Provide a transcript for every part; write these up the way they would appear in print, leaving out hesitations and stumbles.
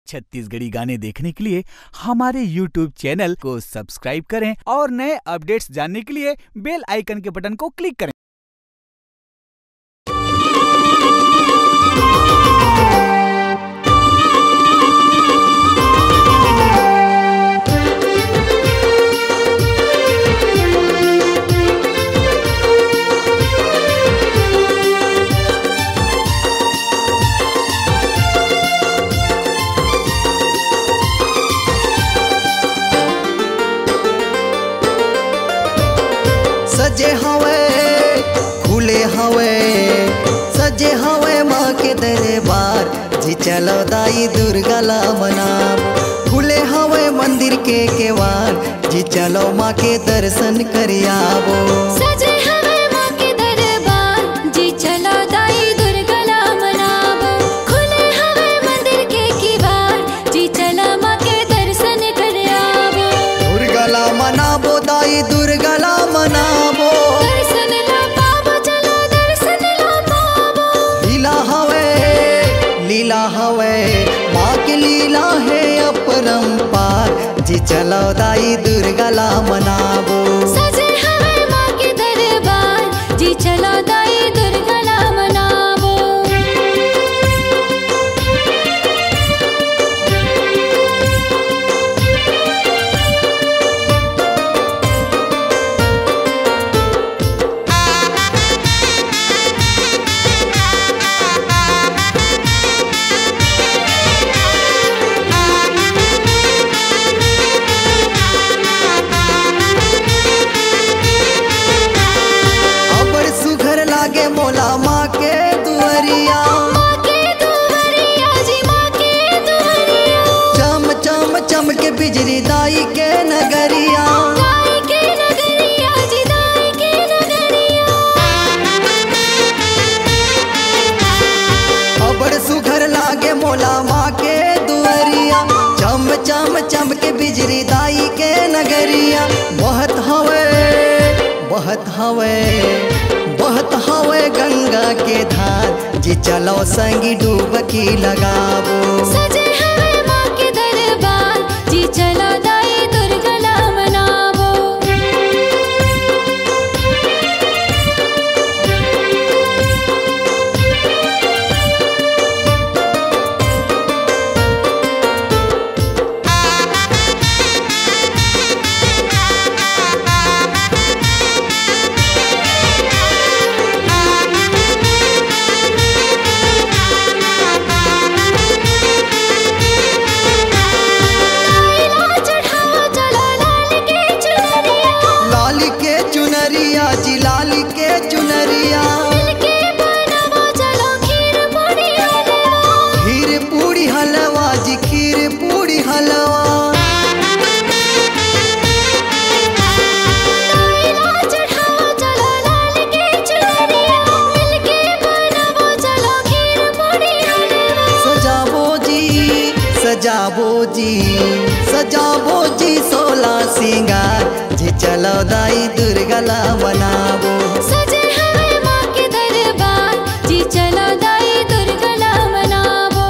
छत्तीसगढ़ी गाने देखने के लिए हमारे YouTube चैनल को सब्सक्राइब करें और नए अपडेट्स जानने के लिए बेल आइकन के बटन को क्लिक करें। सजे हवे खुले हवे सजे हवे माँ के दरबार जी चलो दाई दुर्गा ला मनाब। खुले हवे मंदिर के केवाड़ जी चलो माँ के दर्शन करियाबो। सजे हवे माँ के दरबार जी चलो दाई दुर्गा ला मनाबो। खुले हवे मंदिर के केवाड़ जी चलो माँ के दर्शन करियाबो। दुर्गा ला मनाबो दाई दुर्गा ला मनाबो। दर्शन ला पाबो चलो दर्शन ला पाबो। लीला हवे माँ की लीला है अपरंपार जी चलो दाई दुर्गा ला मनाबो। सजे हवे माँ के दरबार जी चलो दाई दुर्गा ला मनाबो। मोला माँ के दुआरिया जी माँ के दुआरिया। चम चम चम के बिजली दाई के नगरिया। दाई के नगरिया जी दाई के नगरिया। अबड़ सुघर लागे मोला माँ के दुआरिया। चम चम चम के बिजली दाई के नगरिया। बहत हवे गंगा के धार जी चलो संगी डुबकी लगाबो। सजे हवे माँ के दरबार जी चलो दाई दुर्गा ला मनाबो। सजाबो जी सोला सिंगार जी चलो दाई दुर्गा ला मनाबो। सजे हवे माँ के दरबार जी चलो दाई दुर्गा ला मनाबो।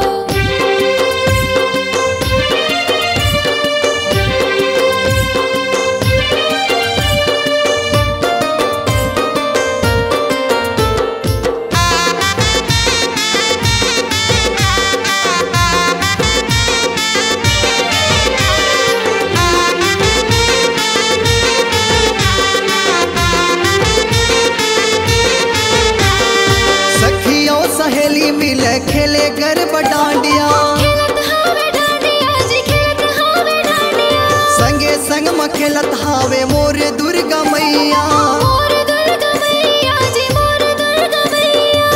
सहेली मिले खेले गरबा डांडिया। खेलत हावे डांडिया जी खेलत हावे डांडिया। संगे संग में खेलत हावे मोर दुर्गा मैया। मोर दुर्गा मैया जी मोर दुर्गा मैया।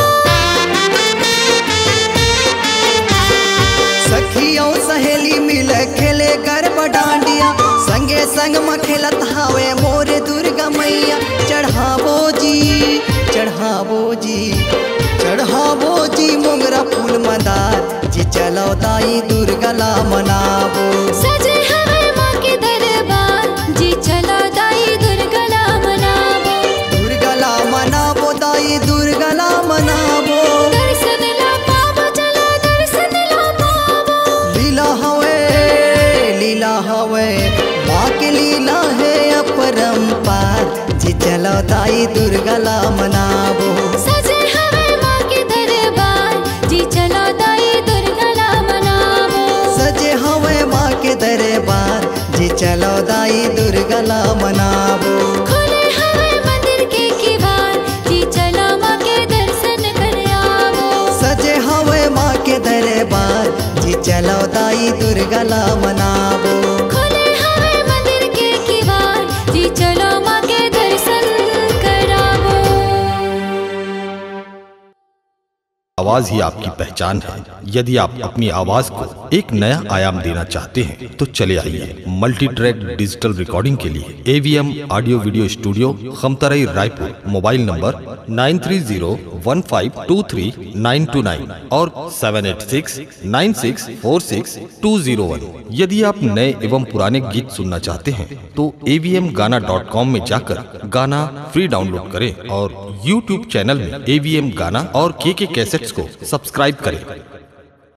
सखियों सहेली मिले खेले गरबा डांडिया। संगे संग में खेलत हावे मोर दुर्गा मैया। चढ़ाबो जी मोगरा फूल मंदार जी चलो दाई दुर्गा ला मनाबो। सजे हवे माँ के दरबार जी चलो दाई दुर्गा ला मनाबो। दुर्गा ला मनाबो दाई दुर्गा ला मनाबो। दर्शन ला पाबो चलो दर्शन ला पाबो। लीला दाई दुर्गा ला मनाबो। सजे हवे माँ के दरबार जी चलो दाई दुर्गा ला मनाबो। सजे हवे माँ के दरबार जी चलो दाई दुर्गा ला मनाबो। खुले हवे मंदिर के किवाड़ जी चलो माँ के दर्शन कर आवो। सजे हवे माँ के दरबार जी चलो दाई दुर्गा ला मनाबो। खुले हवे मंदिर के किवाड़ जी चलो माँ के दर्शन करावो। आवाज ही आपकी पहचान है। यदि आप अपनी आवाज को एक नया आयाम देना चाहते हैं तो चले आइए मल्टी ट्रैक डिजिटल रिकॉर्डिंग के लिए AVM audio video studio Khamtarai Raipur. Mobile number 9301523929 और 7869646201। यदि आप नए एवं पुराने गीत सुनना चाहते हैं तो avmgana.com में जाकर गाना फ्री डाउनलोड करें और YouTube चैनल में AVM गाना और KK कैसेट्स को सब्सक्राइब करें।